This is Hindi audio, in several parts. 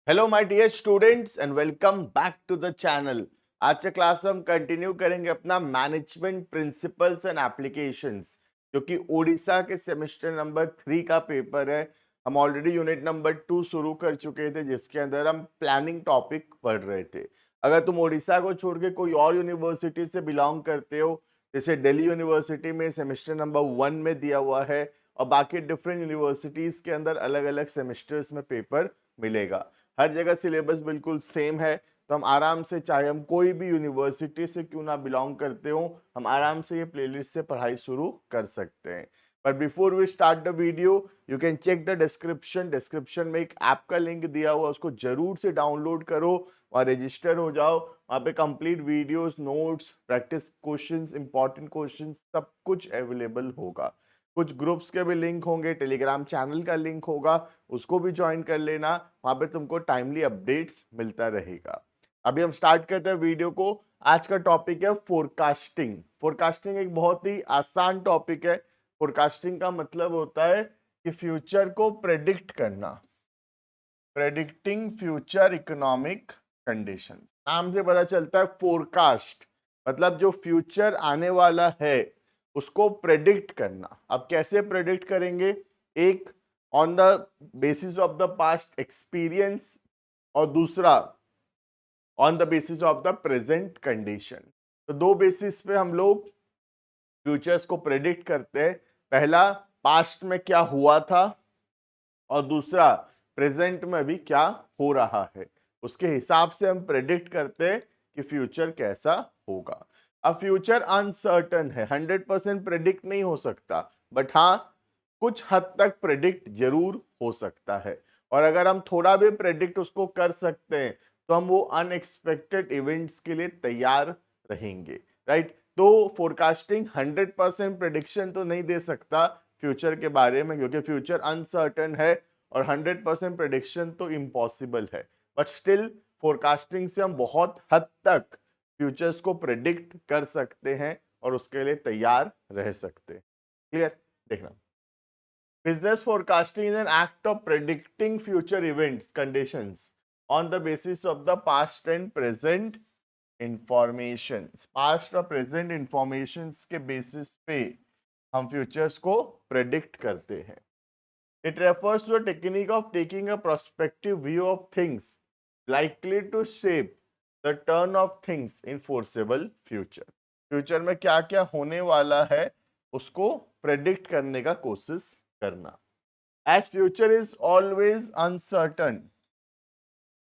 Hello my dear students and welcome back to the channel. आज के क्लास में हम कंटिन्यू करेंगे अपना मैनेजमेंट प्रिंसिपल्स एंड एप्लीकेशंस, जो कि ओडिशा के सेमेस्टर नंबर 3 का पेपर है। हम ऑलरेडी यूनिट नंबर 2 शुरू कर चुके थे, जिसके अंदर हम प्लानिंग टॉपिक पढ़ रहे थे। अगर तुम ओडिशा को छोड़ के कोई और यूनिवर्सिटी से बिलोंग करते हो, जैसे दिल्ली यूनिवर्सिटी में सेमेस्टर नंबर 1 में दिया हुआ है और बाकी डिफरेंट यूनिवर्सिटीज के अंदर अलग अलग सेमेस्टर्स में पेपर मिलेगा। हर जगह सिलेबस बिल्कुल सेम है, तो हम आराम से, चाहे हम कोई भी यूनिवर्सिटी से क्यों ना बिलोंग करते हो, हम आराम से ये प्लेलिस्ट से पढ़ाई शुरू कर सकते हैं। पर before we start the video, you can check the description में एक ऐप का लिंक दिया हुआ, उसको जरूर से डाउनलोड करो और रजिस्टर हो जाओ। वहाँ पे complete videos, notes, practice questions, important questions सब कुछ अवेलेबल होगा। कुछ ग्रुप्स के भी लिंक होंगे, टेलीग्राम चैनल का लिंक होगा, उसको भी ज्वाइन कर लेना। वहां पे तुमको टाइमली अपडेट्स मिलता रहेगा। अभी हम स्टार्ट करते हैं वीडियो को। आज का टॉपिक है फोरकास्टिंग। फोरकास्टिंग एक बहुत ही आसान टॉपिक है। फोरकास्टिंग का मतलब होता है कि फ्यूचर को प्रेडिक्ट करना, प्रेडिक्टिंग फ्यूचर इकोनॉमिक कंडीशन। नाम से पता चलता है फोरकास्ट मतलब जो फ्यूचर आने वाला है उसको प्रेडिक्ट करना। अब कैसे प्रेडिक्ट करेंगे? एक, on the basis of the past experience, और दूसरा on the basis of the present condition. तो दो बेसिस पे हम लोग फ्यूचर्स को प्रेडिक्ट करते हैं। पहला, पास्ट में क्या हुआ था, और दूसरा, प्रेजेंट में अभी क्या हो रहा है। उसके हिसाब से हम प्रेडिक्ट करते हैं कि फ्यूचर कैसा होगा। अब फ्यूचर अनसर्टन है, 100% प्रेडिक्ट नहीं हो सकता, बट हाँ, कुछ हद तक प्रेडिक्ट जरूर हो सकता है। और अगर हम थोड़ा भी प्रेडिक्ट उसको कर सकते हैं, तो हम वो अनएक्सपेक्टेड इवेंट्स के लिए तैयार रहेंगे, राइट? तो फोरकास्टिंग 100% प्रेडिक्शन तो नहीं दे सकता फ्यूचर के बारे में, क्योंकि फ्यूचर अनसर्टन है और 100% प्रेडिक्शन तो इम्पॉसिबल है। बट स्टिल फोरकास्टिंग से हम बहुत हद तक फ्यूचर्स को प्रेडिक्ट कर सकते हैं और उसके लिए तैयार रह सकते हैं। क्लियर? देखना, business forecasting is an act of predicting future events, conditions on the basis of the past and present informations. Past और present informations के basis पे हम futures को predict करते हैं. It refers to a technique of taking a prospective view of things likely to shape the turn of things in foreseeable future. Future में क्या क्या होने वाला है उसको प्रेडिक्ट करने का कोशिश करना। As future is always uncertain,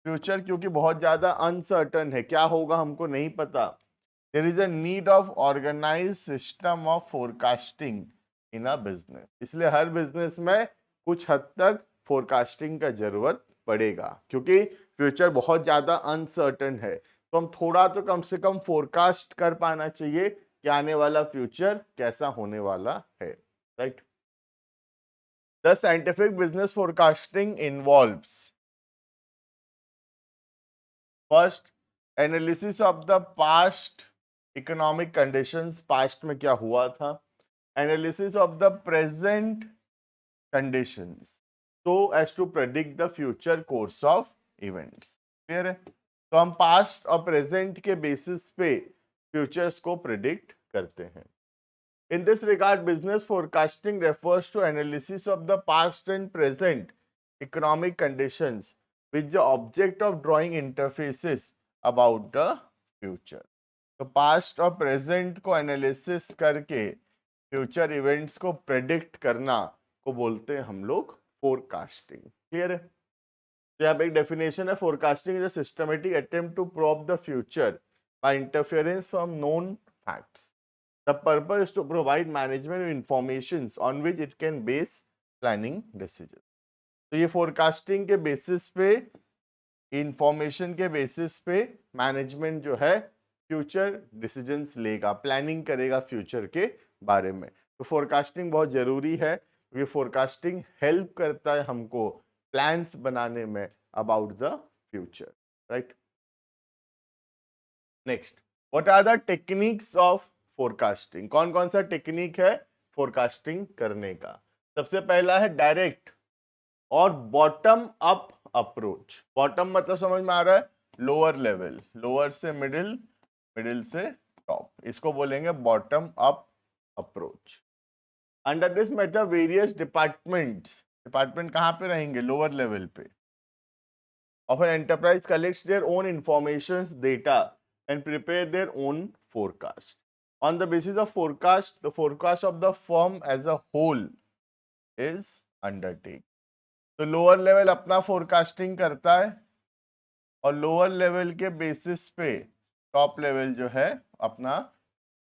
future क्योंकि बहुत ज्यादा अनसर्टन है, क्या होगा हमको नहीं पता, there is a need of organise system of forecasting in a business. इसलिए हर बिजनेस में कुछ हद तक फोरकास्टिंग का जरूरत पड़ेगा, क्योंकि फ्यूचर बहुत ज्यादा अनसर्टन है। तो हम थोड़ा तो कम से कम फोरकास्ट कर पाना चाहिए कि आने वाला फ्यूचर कैसा होने वाला है, right? The scientific business forecasting involves first analysis of the past economic conditions, past में क्या हुआ था, analysis of the present conditions so as to predict the future course of events. Clear है? तो हम पास्ट और प्रेजेंट के बेसिस पे फ्यूचर्स को प्रिडिक्ट करते हैं। In this regard, business forecasting refers to analysis of the past and present economic conditions with the object of drawing interfaces about the future. तो पास्ट और प्रेजेंट को एनालिसिस करके फ्यूचर इवेंट्स को प्रेडिक्ट करना को बोलते हैं हम लोग फोरकास्टिंग। क्लियर है? तो यहाँ पे एक डेफिनेशन है, forecasting is a systematic attempt to probe the future by interference from known facts. The purpose is to provide management with information on which it can base planning decisions. तो ये फोरकास्टिंग के बेसिस पे, इंफॉर्मेशन के बेसिस पे मैनेजमेंट जो है फ्यूचर डिसीजंस लेगा, प्लानिंग करेगा फ्यूचर के बारे में। तो फोरकास्टिंग बहुत जरूरी है, क्योंकि फोरकास्टिंग हेल्प करता है हमको प्लान्स बनाने में about the future, right? Next, what are the techniques of forecasting? कौन कौन सा टेक्निक है फोरकास्टिंग करने का? सबसे पहला है डायरेक्ट और बॉटम अप अप्रोच। बॉटम मतलब समझ में आ रहा है, लोअर लेवल, लोअर से मिडिल, मिडिल से टॉप, इसको बोलेंगे bottom up approach. Under this method various departments, department कहाँ पे रहेंगे, लोअर लेवल पे, of an enterprise collects their own informations, data and prepare their own forecast. On the basis of forecast, the forecast of the firm as a whole is undertaken. तो लोअर लेवल अपना फोरकास्टिंग करता है और लोअर लेवल के बेसिस पे टॉप लेवल जो है अपना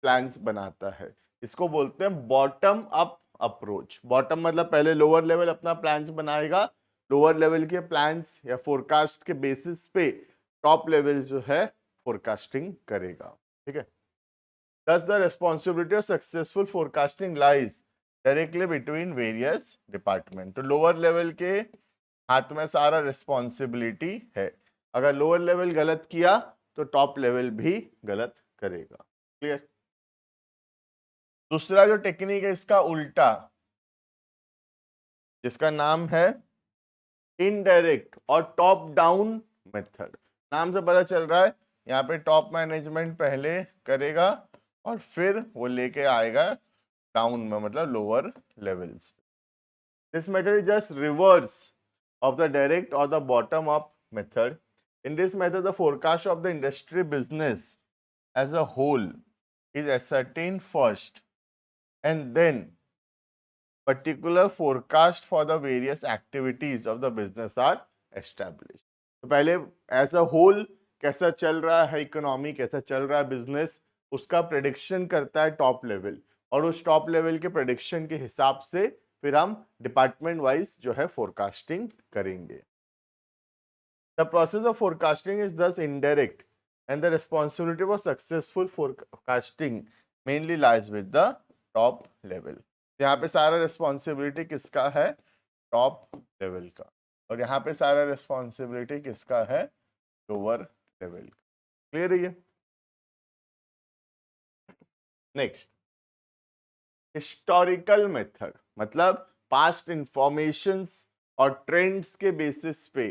प्लान्स बनाता है। इसको बोलते हैं बॉटम अप अप्रोच। बॉटम मतलब पहले लोअर लेवल अपना प्लान्स बनाएगा, लोअर लेवल के प्लान्स या फोरकास्ट के बेसिस पे टॉप लेवल जो है फोरकास्टिंग करेगा। ठीक है, thus the responsibility of successful forecasting lies directly between various department। तो लोअर लेवल के हाथ में सारा रिस्पॉन्सिबिलिटी है, अगर लोअर लेवल गलत किया तो टॉप लेवल भी गलत करेगा। क्लियर। दूसरा जो टेक्निक है इसका उल्टा, जिसका नाम है इनडायरेक्ट और टॉप डाउन मेथड। नाम से पता चल रहा है यहाँ पे टॉप मैनेजमेंट पहले करेगा और फिर वो लेके आएगा डाउन में, मतलब lower levels. This method is just reverse of the direct or the bottom up method. In this method, the forecast of the industry business as a whole is ascertained first and then particular forecast for the various activities of the business are established. तो पहले as a whole कैसा चल रहा है इकोनॉमी, कैसा चल रहा है बिजनेस, उसका प्रेडिक्शन करता है टॉप लेवल, और उस टॉप लेवल के प्रेडिक्शन के हिसाब से फिर हम डिपार्टमेंट वाइज जो है फोरकास्टिंग करेंगे। The process of forecasting is thus indirect and the responsibility for successful forecasting mainly lies with the top level. यहाँ पे सारा रिस्पॉन्सिबिलिटी किसका है, टॉप लेवल का, और यहाँ पे सारा रिस्पॉन्सिबिलिटी किसका है, लोअर लेवल का। क्लियर है ये। नेक्स्ट, हिस्टोरिकल मेथड, मतलब पास्ट इंफॉर्मेशंस और ट्रेंड्स के बेसिस पे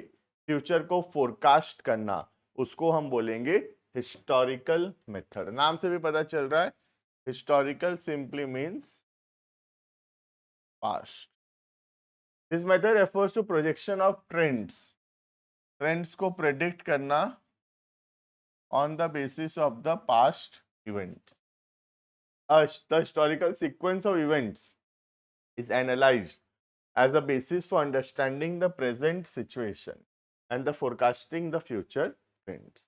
फ्यूचर को फोरकास्ट करना, उसको हम बोलेंगे हिस्टोरिकल मेथड। नाम से भी पता चल रहा है, historical simply means past. This method refers to projection of trends, trends को प्रेडिक्ट करना on the basis of the past events. The historical sequence of events is analyzed as a basis for understanding the present situation and the forecasting the future trends.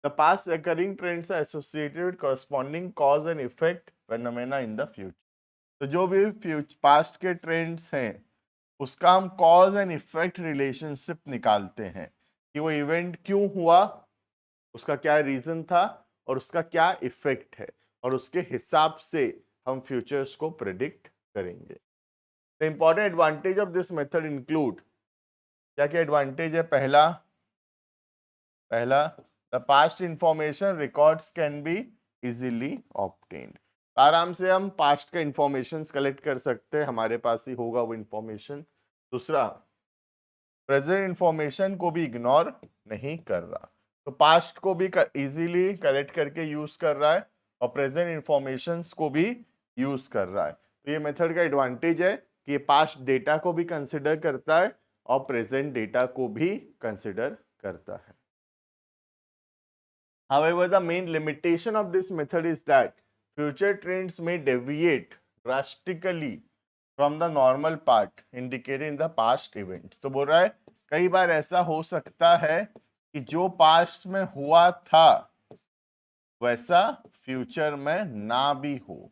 The past occurring trends are associated with corresponding cause and effect phenomena in the future. तो जो भी पास्ट के ट्रेंड्स हैं उसका हम कॉज एंड इफेक्ट रिलेशनशिप निकालते हैं कि वो इवेंट क्यों हुआ, उसका क्या रीजन था और उसका क्या इफेक्ट है, और उसके हिसाब से हम फ्यूचर्स को प्रेडिक्ट करेंगे। The important advantage of this method include, क्या क्या एडवांटेज है, पहला the past information records can be easily obtained। आराम से हम पास्ट का इंफॉर्मेशन कलेक्ट कर सकते हैं, हमारे पास ही होगा वो इंफॉर्मेशन। दूसरा, प्रेजेंट इंफॉर्मेशन को भी इग्नोर नहीं कर रहा, तो पास्ट को भी इजीली कलेक्ट करके यूज कर रहा है और प्रेजेंट इंफॉर्मेशन को भी यूज कर रहा है। तो ये मेथड का एडवांटेज है कि ये पास्ट डेटा को भी कंसिडर करता है और प्रेजेंट डेटा को भी कंसिडर करता है। However, the main limitation of this method is that future trends may deviate drastically from the normal part indicated in the past events। तो बोल रहा है कई बार ऐसा हो सकता है कि जो पास्ट में हुआ था वैसा फ्यूचर में ना भी हो,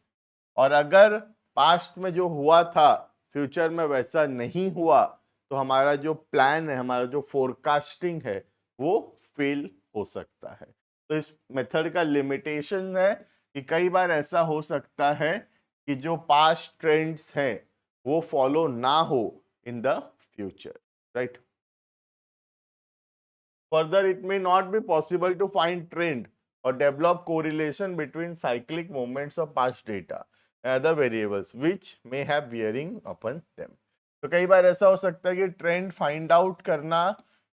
और अगर पास्ट में जो हुआ था फ्यूचर में वैसा नहीं हुआ तो हमारा जो प्लान है, हमारा जो फोरकास्टिंग है वो फेल हो सकता है। तो इस मेथड का लिमिटेशन है कि कई बार ऐसा हो सकता है कि जो पास्ट ट्रेंड्स हैं वो फॉलो ना हो in the future, right. Further, it may not be possible to find trend or develop correlation between cyclic movements of past data and other variables which may have bearing upon them। तो कई बार ऐसा हो सकता है कि ट्रेंड फाइंड आउट करना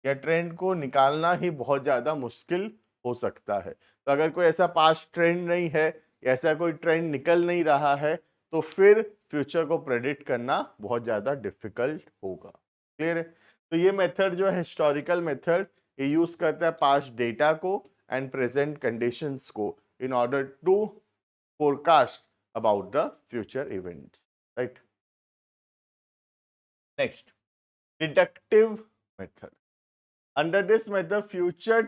या ट्रेंड को निकालना ही बहुत ज़्यादा मुश्किल हो सकता है। तो अगर कोई ऐसा पास्ट ट्रेंड नहीं है, ऐसा कोई ट्रेंड निकल नहीं रहा है, तो फिर फ्यूचर को प्रेडिक्ट करना बहुत ज़्यादा डिफिकल्ट होगा। क्लियर है? तो ये मेथड जो है हिस्टोरिकल मेथड, ये यूज करता है पास्ट डेटा को एंड प्रेजेंट कंडीशंस को in order to forecast about the future events, right? Next, deductive method. Under this method, future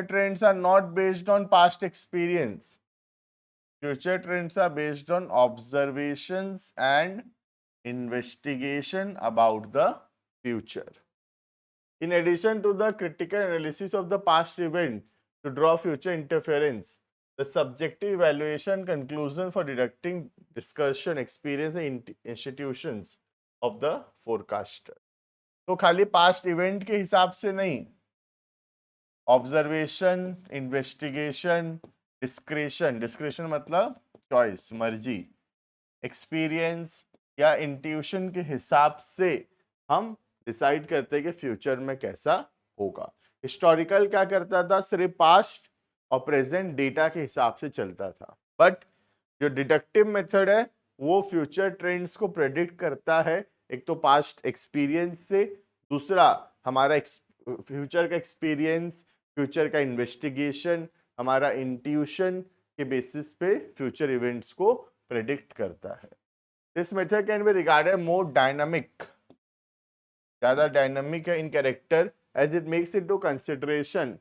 trends are not based on past experience. Future trends are based on observations and investigation about the future. In addition to the critical analysis of the past event to draw future interference, the subjective evaluation conclusion for deducting discussion experience and institutions of the forecaster. तो खाली पास्ट इवेंट के हिसाब से नहीं, ऑब्जर्वेशन, इन्वेस्टिगेशन, डिस्क्रेशन मतलब चॉइस, मर्जी, एक्सपीरियंस या इंट्यूशन के हिसाब से हम डिसाइड करते हैं कि फ्यूचर में कैसा होगा। हिस्टोरिकल क्या करता था, सिर्फ पास्ट और प्रेजेंट डेटा के हिसाब से चलता था, बट जो डिडक्टिव मेथड है वो फ्यूचर ट्रेंड्स को प्रेडिक्ट करता है, एक तो पास्ट एक्सपीरियंस से, दूसरा हमारा फ्यूचर का एक्सपीरियंस, फ्यूचर का इन्वेस्टिगेशन, हमारा इंट्यूशन के बेसिस पे फ्यूचर इवेंट्स को प्रेडिक्ट करता है। This method can be regarded more dynamic, ज़्यादा डायनामिक है in character, as it makes it to consideration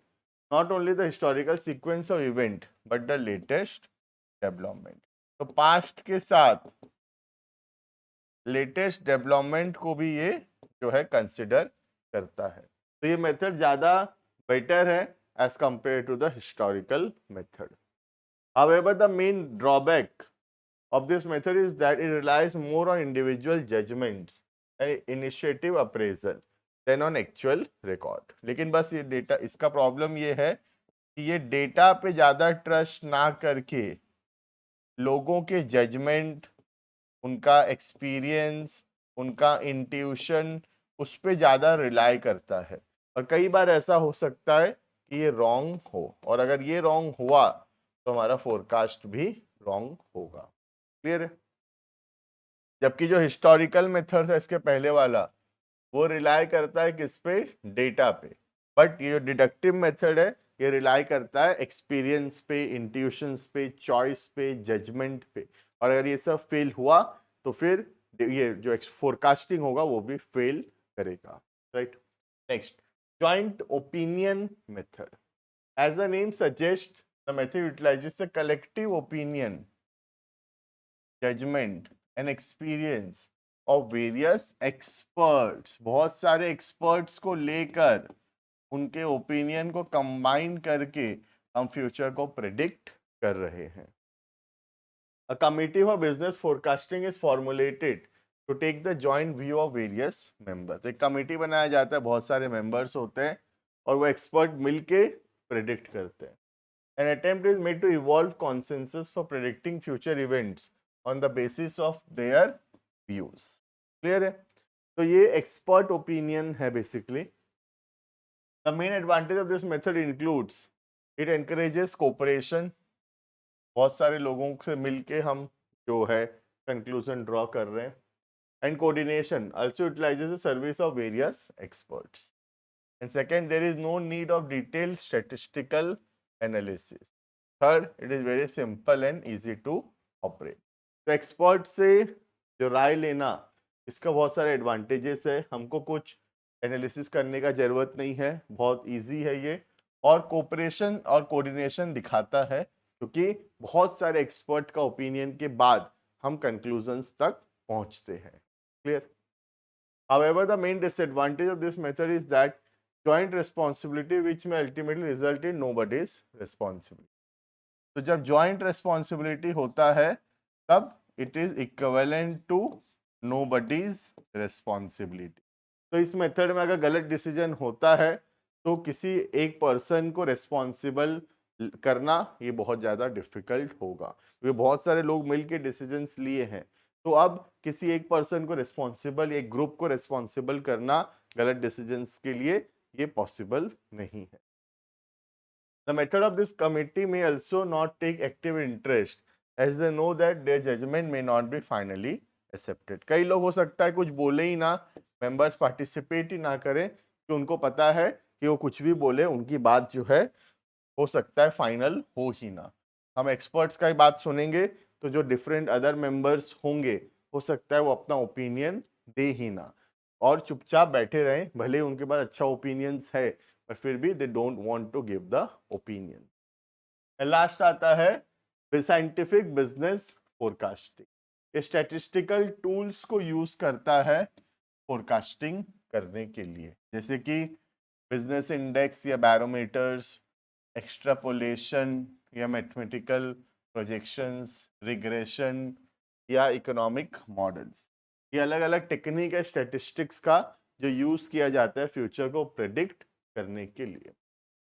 not only the historical sequence of event but the latest development. तो पास्ट के साथ लेटेस्ट डेवलपमेंट को भी ये जो है कंसिडर करता है। तो ये मेथड ज़्यादा बेटर है as compare to the historical method. However, the main drawback of this method is that it relies more on individual judgments and initiative appraisal than on actual record. लेकिन बस ये डेटा, इसका प्रॉब्लम ये है कि ये डेटा पे ज़्यादा ट्रस्ट ना करके लोगों के जजमेंट, उनका एक्सपीरियंस, उनका इंट्यूशन, उस पे ज़्यादा रिलाई करता है, और कई बार ऐसा हो सकता है कि ये रॉन्ग हो, और अगर ये रॉन्ग हुआ तो हमारा फोरकास्ट भी रॉन्ग होगा। क्लियर है? जबकि जो हिस्टोरिकल मेथड है इसके पहले वाला, वो रिलाई करता है किस पे, डेटा पे, बट ये जो डिडक्टिव मेथड है ये रिलाई करता है एक्सपीरियंस पे, इंट्यूशंस पे, चॉइस पे, जजमेंट पे, और अगर ये सब फेल हुआ तो फिर ये जो फोरकास्टिंग होगा वो भी फेल करेगा, right? Next, joint opinion method. As the name suggests, the method utilizes the collective opinion, judgment and experience of various experts. बहुत सारे experts को लेकर उनके ओपिनियन को कंबाइन करके हम फ्यूचर को प्रेडिक्ट कर रहे हैं। A committee for business forecasting is formulated to take the joint view of various members. एक कमेटी बनाया जाता है, बहुत सारे मेंबर्स होते हैं और वो एक्सपर्ट मिलके प्रेडिक्ट करते हैं। An attempt is made to evolve consensus for predicting future events on the basis of their views. Clear है? तो ये expert opinion है basically. The main advantage of this method includes it encourages cooperation. बहुत सारे लोगों से मिलके हम जो है conclusion draw कर रहे हैं. And coordination also utilizes the service of various experts. And second, there is no need of detailed statistical analysis. Third, it is very simple and easy to operate. तो एक्सपर्ट से जो राय लेना, इसका बहुत सारे एडवांटेजेस है, हमको कुछ एनालिसिस करने का जरूरत नहीं है, बहुत इजी है ये, और कोऑपरेशन और कोऑर्डिनेशन दिखाता है क्योंकि बहुत सारे एक्सपर्ट का ओपिनियन के बाद हम कंक्लूजन्स तक पहुंचते हैं। Clear? However, the main disadvantage of this method is that joint responsibility which may ultimately result in nobody's responsibility. तो जब joint responsibility होता है तब it is equivalent to nobody's responsibility. तो इस मेथड में अगर गलत डिसीजन होता है तो किसी एक पर्सन को रिस्पॉन्सिबल करना ये बहुत ज़्यादा डिफिकल्ट होगा, क्योंकि बहुत सारे लोग मिलके डिसीजंस लिए हैं, तो अब किसी एक पर्सन को रिस्पॉन्सिबल, एक ग्रुप को रिस्पॉन्सिबल करना गलत डिसीजंस के लिए ये पॉसिबल नहीं है। The method of this committee may also not take active interest as they know that their judgment may not be finally accepted. कई लोग हो सकता है कुछ बोले ही ना, मेंबर्स पार्टिसिपेट ही ना करें, कि उनको पता है कि वो कुछ भी बोले उनकी बात जो है हो सकता है फाइनल हो ही ना। हम एक्सपर्ट्स का ही बात सुनेंगे तो जो डिफरेंट अदर मेंबर्स होंगे हो सकता है वो अपना ओपिनियन दे ही ना, और चुपचाप बैठे रहें, भले ही उनके पास अच्छा ओपिनियंस है पर फिर भी they don't want to give the opinion. Last आता है साइंटिफिक बिजनेस फोरकास्टिंग। ये स्टैटिस्टिकल टूल्स को यूज करता है फोरकास्टिंग करने के लिए, जैसे कि बिजनेस इंडेक्स या बैरोमीटर्स, एक्सट्रापोलेशन या मैथमेटिकल प्रोजेक्शंस, रिग्रेशन या इकोनॉमिक मॉडल्स। ये अलग अलग टेक्निक है स्टैटिस्टिक्स का जो यूज किया जाता है फ्यूचर को प्रेडिक्ट करने के लिए।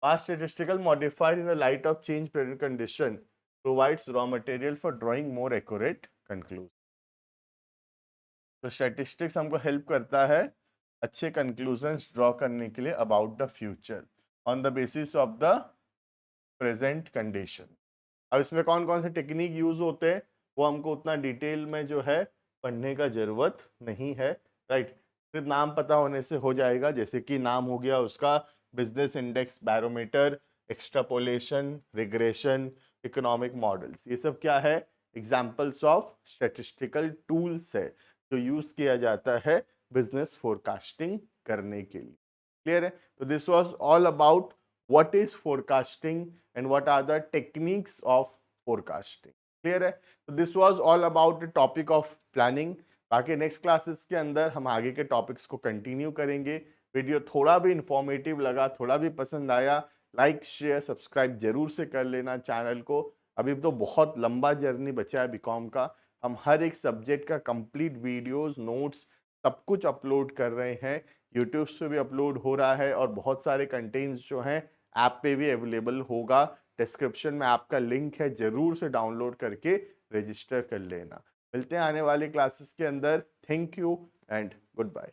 Past statistical modified in the light of change present condition provides raw material for drawing more accurate conclusion. तो स्टैटिस्टिक्स हमको हेल्प करता है अच्छे कंक्लूजन्स ड्रॉ करने के लिए about the future on the basis of the present condition. अब इसमें कौन कौन से टेक्निक यूज होते हैं वो हमको उतना डिटेल में जो है पढ़ने का जरूरत नहीं है, राइट। सिर्फ नाम पता होने से हो जाएगा, जैसे कि नाम हो गया उसका business index, barometer, extrapolation, regression, economic models, ये सब क्या है, एग्जाम्पल्स ऑफ स्टैटिस्टिकल टूल्स है जो यूज किया जाता है बिजनेस फोरकास्टिंग करने के लिए। क्लियर है? तो this was all about what is forecasting and what are the techniques of forecasting. Clear है? तो this was all about the topic of planning. बाकी नेक्स्ट क्लासेस के अंदर हम आगे के टॉपिक्स को कंटिन्यू करेंगे। वीडियो थोड़ा भी इंफॉर्मेटिव लगा, थोड़ा भी पसंद आया, लाइक शेयर सब्सक्राइब जरूर से कर लेना चैनल को। अभी तो बहुत लंबा जर्नी बचा है बीकॉम का, हम हर एक सब्जेक्ट का कंप्लीट वीडियोस, नोट्स सब कुछ अपलोड कर रहे हैं, यूट्यूब पे भी अपलोड हो रहा है और बहुत सारे कंटेंट्स जो हैं ऐप पे भी अवेलेबल होगा। डिस्क्रिप्शन में ऐप का लिंक है, जरूर से डाउनलोड करके रजिस्टर कर लेना। मिलते हैं आने वाली क्लासेस के अंदर। Thank you and good bye.